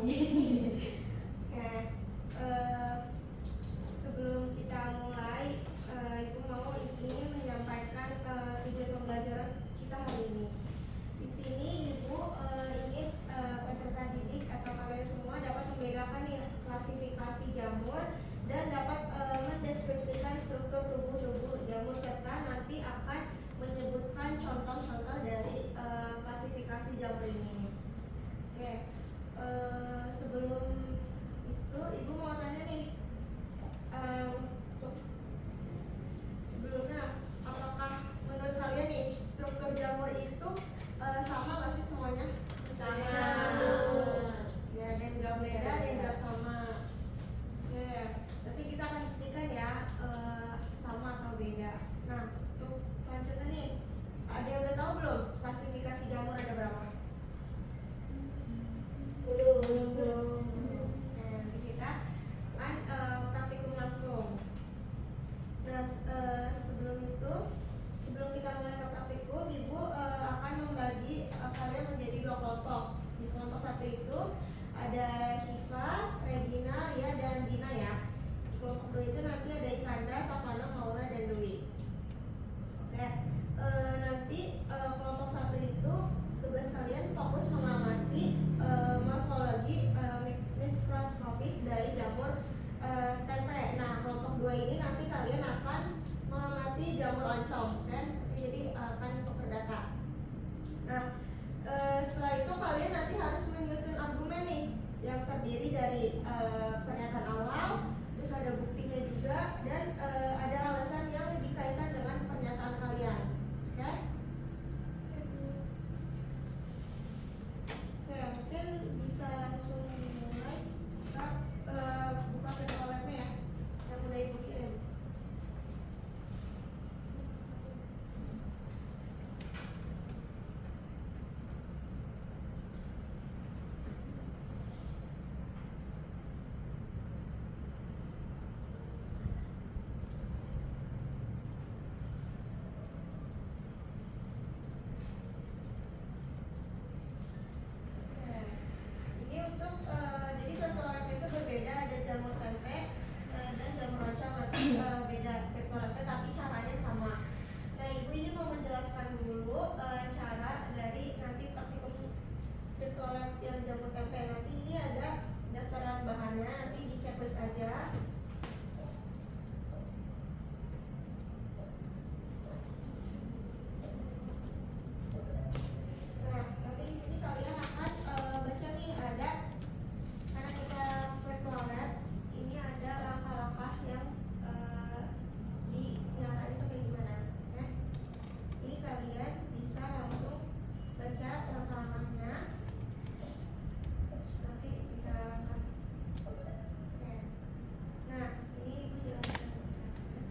Oke, sebelum kita mulai, Ibu mau ingin menyampaikan tujuan pembelajaran kita hari ini. Di sini Ibu ingin peserta didik atau kalian semua dapat membedakan nih klasifikasi jamur dan dapat mendeskripsikan struktur tubuh jamur serta nanti akan menyebutkan contoh-contoh dari klasifikasi jamur ini. Oke, sebelum itu Ibu mau tanya nih, untuk sebelumnya, apakah menurut kalian nih struktur jamur itu sama nggak sih semuanya? Sama. Ya, ada yang nggak beda, ada yang nggak sama. Oke, nanti kita akan buktikan ya sama atau beda. Nah, untuk selanjutnya nih, ada yang udah tahu belum klasifikasi jamur ada berapa? Belum. Nah, nanti kita akan praktikum langsung. Nah, sebelum kita mulai ke praktikum, Ibu akan membagi kalian menjadi dua kelompok. Di kelompok satu itu ada Syifa, Regina, Lia, dan Dina ya. Di kelompok dua itu nanti ada Ikanda, Savana, Maula, dan Dwi. Oke, nanti kelompok satu itu tugas kalian fokus mengamati morfologi mikroskopis dari jamur tempe. Nah, kelompok dua ini nanti kalian akan mengamati jamur oncom dan jadi akan tukar data. Nah, setelah itu kalian nanti harus menyusun argumen nih yang terdiri dari pernyataan awal, terus ada buktinya juga, dan ada alasan yang dikaitkan dengan pernyataan kalian. Oke? Oke, mungkin bisa langsung mulai. Kita buka virtual lab-nya ya, yang udah Ibu kirim. Ini untuk jadi virtual lab itu berbeda, ada jamur tempe dan jamur oncom nanti beda virtual lab tapi caranya sama. Nah, Ibu ini mau menjelaskan dulu cara dari nanti praktikum virtual lab yang jamur tempe. Nanti ini ada daftaran bahannya, nanti di checklist aja. Nah, nanti di sini kalian akan baca nih ada, karena kita virtual lab, ini ada langkah-langkah yang di kenyataan itu kayak gimana. Oke? Jadi kalian bisa langsung baca langkah-langkahnya. Nanti bisa langkah. Oke. Nah, ini Ibu jelaskan singkatnya.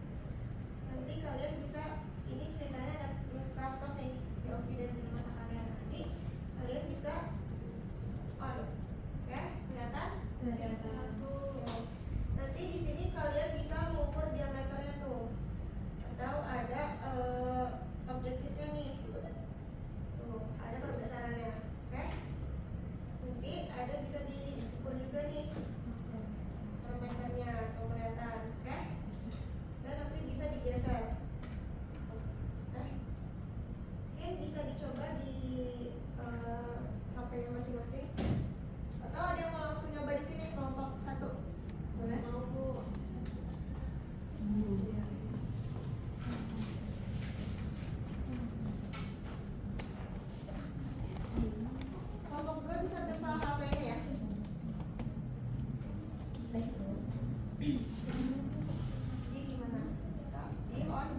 Nanti kalian bisa, ini ceritanya ada mikroskop nih di OV dan di mata kalian. Nanti kalian bisa on. Oke, kelihatan? Nanti di sini kalian bisa mengukur diameternya tuh, atau ada objektifnya nih. Tuh, ada perbesarannya. Oke? Nanti ada bisa diukur juga nih diameternya, tuh kelihatan. Oke? Dan nanti bisa digeser. Oke? Mungkin bisa dicoba di HP-nya masing-masing. Atau ada yang mau langsung nyoba di sini kelompok satu? Boleh? Mau, Bu. Kelompok dua bisa buka HP-nya ya. Jadi gimana? Di on.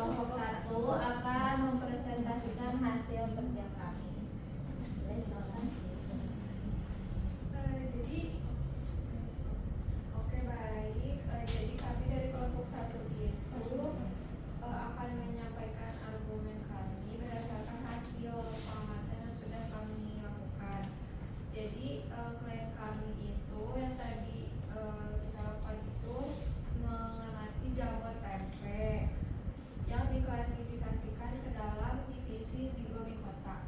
kelompok 1 akan mempresentasikan hasil kerja kami. Silakan. Jadi oke baik. Jadi kami dari kelompok 1 itu akan menyampaikan argumen kami berdasarkan hasil pengamatan yang sudah kami lakukan. Jadi klien kami itu yang tadi kita lakukan itu mengamati jamur tempe yang diklasifikasikan ke dalam divisi Zygomicota.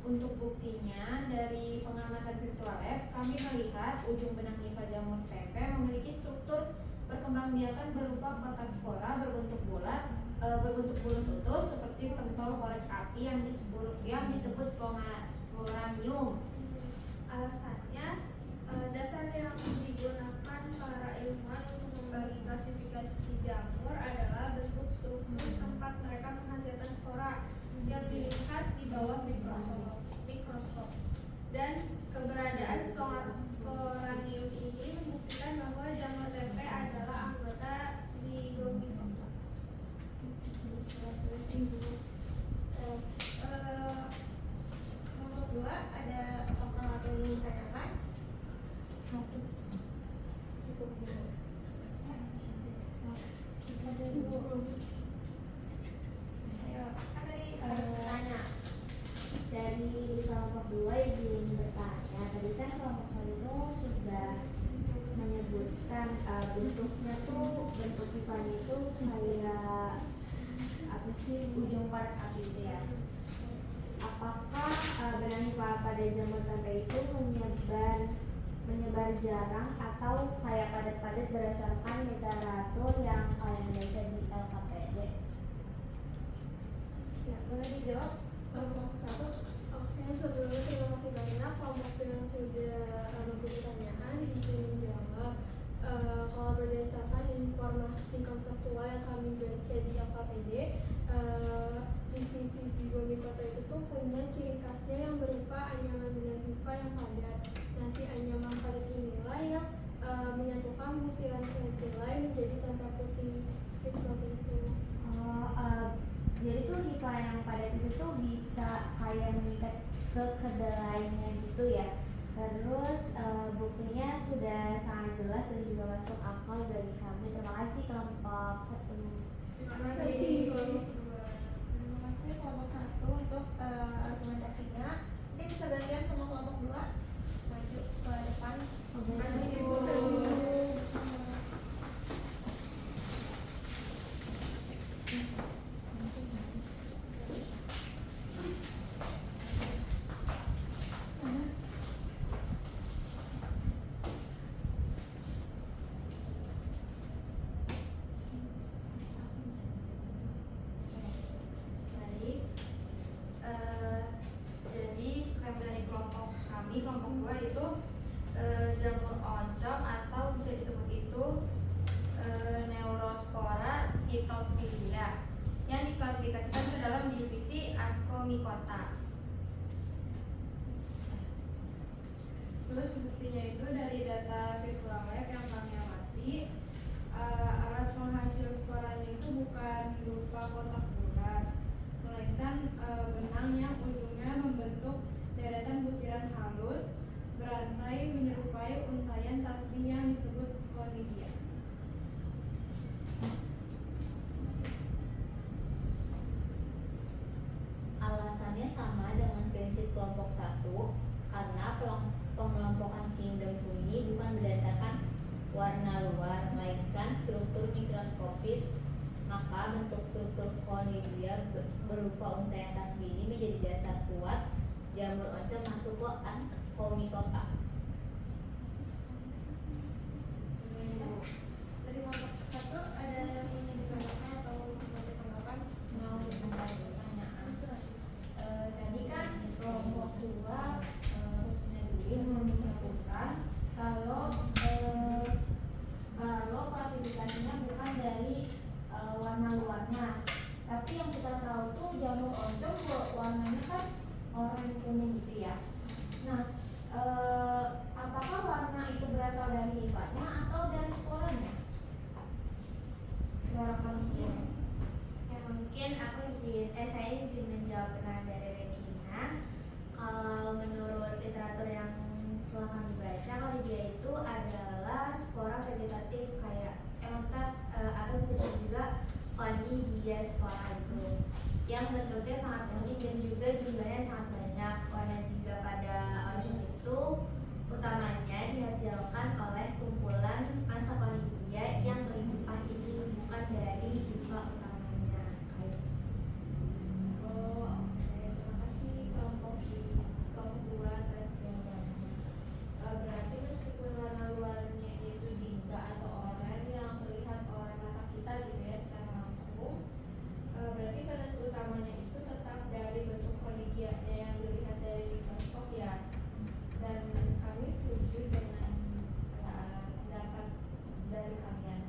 Untuk buktinya, dari pengamatan virtual lab, kami melihat ujung benang hifa jamur tempe memiliki struktur perkembangbiakan berupa kotak spora berbentuk bulat, berbentuk bulat utuh seperti pentol korek api yang disebut sporanium. Alasannya, dasar yang digunakan para ilmuwan untuk membagi klasifikasi jamur adalah bentuk struktur tempat mereka menghasilkan spora yang dilihat di bawah mikroskop. Dan keberadaan sporanium ini membuktikan bahwa jamur tempe adalah anggota Zygomicota. Nomor 2 ada apakah ada yang ingin ditanyakan? Ayo, kan tadi harus bertanya. Dari kelompok 2 izin bertanya. Tadi kan kelompok 1 itu sudah menyebutkan bentuknya tuh, bentuk sifanya itu kayak apa sih, ujung korek api itu ya. Apakah benang hifa pada jamur tempe itu menyebar jarang atau kayak padat-padat berdasarkan literatur yang kalian baca di LKPD? Ya, boleh dijawab. Kelompok 1. Oke, sebelumnya terima kasih banyak kelompok yang sudah memberi pertanyaan izin menjawab. Kalau berdasarkan informasi konseptual yang kami baca di LKPD, divisi Zygomicota itu tuh punya ciri khasnya yang berupa anyaman benang hifa yang padat. Nah, si anyaman padat inilah yang menyatukan butiran kedelai menjadi tempe putih seperti itu. Jadi tuh hifa yang padat itu tuh bisa kayak mengikat ke kedelainya gitu ya. Terus buktinya sudah sangat jelas dan juga masuk akal bagi kami. Terima kasih kelompok 1. Terima kasih. Terima kasih kelompok 1 untuk argumentasinya. Mungkin bisa gantian sama kelompok 2. Maju ke depan. Baik. Jadi dari kelompok kami, kelompok 2 itu jamur oncom atau bisa disebut itu Neurospora cytophilia yang diklasifikasikan ke dalam divisi Ascomycota. Terus buktinya itu dari data virtual lab yang kami amati, alat penghasil sporanya itu bukan berupa kotak bulat, melainkan benang yang ujungnya membentuk deretan butiran halus berantai menyerupai untaian tasbih yang disebut conidia. Alasannya sama dengan prinsip kelompok 1 karena pengelompokan kingdom fungi bukan berdasarkan warna luar melainkan struktur mikroskopis, maka bentuk struktur conidia berupa untaian tasbih ini menjadi dasar kuat jamur oncom masuk ke Ascomycota. Dari kelompok 1 ada yang ingin ditanyakan atau mau ditanggapan? Mau ditambah pertanyaan. Tadi kan kelompok 2 khususnya Dwi menyebutkan kalau klasifikasinya bukan dari warna luarnya, tapi yang kita tahu tuh jamur oncom warnanya kan oranye kuning gitu ya. Nah, apakah warna itu berasal dari hifanya atau dari sporanya? suara kamu. Ya mungkin saya izin menjawab pertanyaan dari Regina. Kalau menurut literatur yang telah kami baca, Conidia itu adalah spora vegetatif kayak atau bisa disebut juga Conidiaspora itu, yang bentuknya sangat unik dan juga jumlahnya sangat banyak. Warna jingga pada ozon itu utamanya dihasilkan oleh kumpulan massa Conidia yang berlimpah ini, bukan dari hifa utamanya. Oh, oke. Terima kasih kelompok 2 atas jawabannya. Berarti meskipun warna luarnya itu jingga atau oranye yang terlihat oleh mata kita gitu ya secara langsung, berarti penentu utamanya itu tetap dari bentuk konidianya yang dilihat dari mikroskop ya. Dan kami setuju dengan pendapat dari kalian.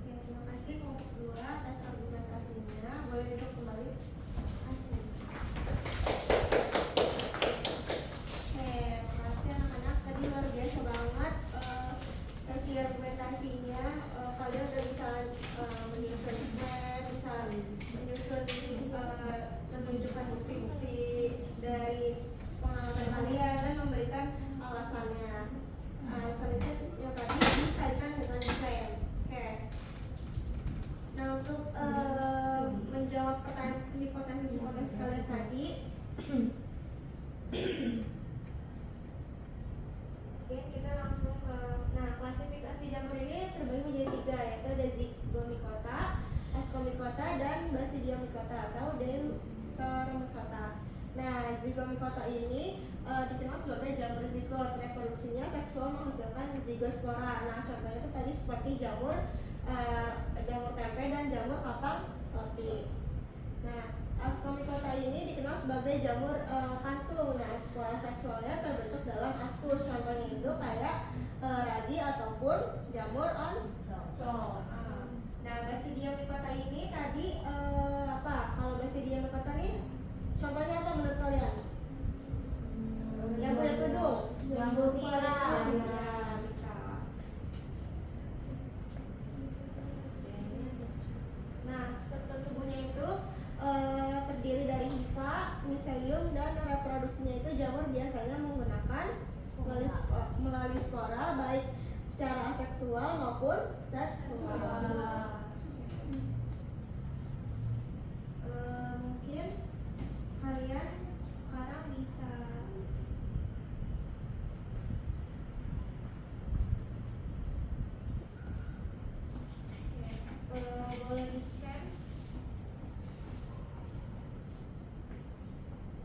Ya, terima kasih kelompok 2 atas argumentasinya. Boleh duduk kembali. Terima kasih. Oke, makasih anak-anak. Tadi luar biasa banget sesi argumentasinya. Kalian udah bisa menyusun plan, bisa menyusun menunjukkan bukti-bukti dari pengalaman kalian dan memberikan alasannya. Alasan itu yang tadi dikaitkan dengan plan. Oke. Nah, untuk menjawab pertanyaan hipotesis kalian tadi, oke, kita langsung ke klasifikasi jamur ini terbagi menjadi 3, yaitu ada zygomicota, ascomicota, dan basidiomycota atau deuteromycota. Nah, zygomicota ini dikenal sebagai jamur zigot. Reproduksinya seksual menghasilkan zigospora. Nah, contohnya itu tadi seperti jamur tempe dan jamur kapang roti. Nah, ascomicota ini dikenal sebagai jamur kantung. Nah, spora seksualnya terbentuk dalam ascus. Contohnya itu kayak radi ataupun jamur oncom. Nah, basidiomycota ini tadi apa? Kalau basidiomycota nih contohnya apa menurut kalian? Yang punya tudung? Jamur tiram. Ya, bisa. Nah, struktur tubuhnya itu terdiri dari hifa, miselium, dan reproduksinya itu jamur biasanya menggunakan melalui spora baik secara aseksual maupun seksual. Mungkin kalian sekarang bisa boleh di scan.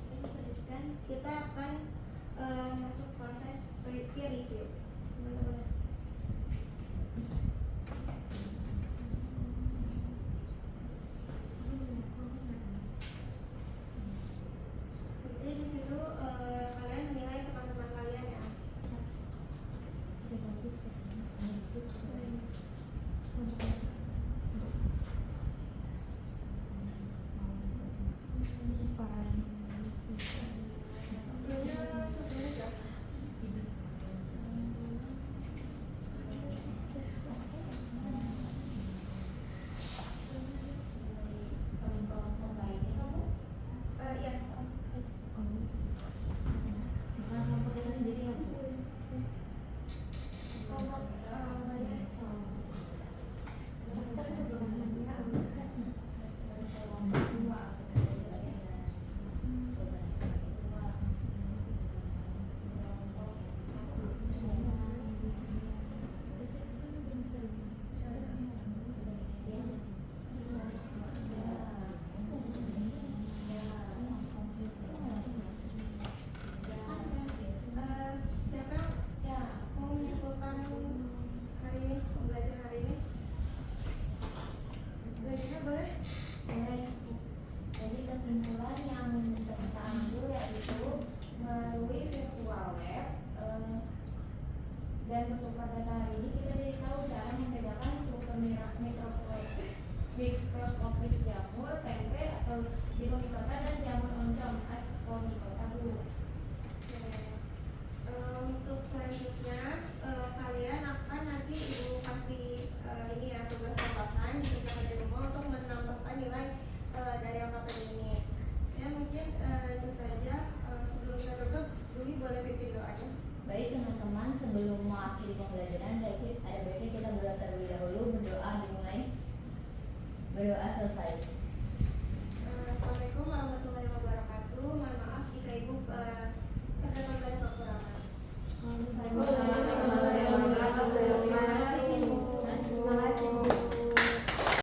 Ini bisa di scan. Kita akan masuk proses peer review. Teman-teman. Jadi di situ kalian menilai teman-teman kalian ya. sebelum mengakhiri pembelajaran, ada baiknya kita berdoa terlebih dahulu. Berdoa dimulai. Berdoa selesai. Assalamualaikum warahmatullahi wabarakatuh. Mohon maaf jika ibu terdapat banyak kekurangan.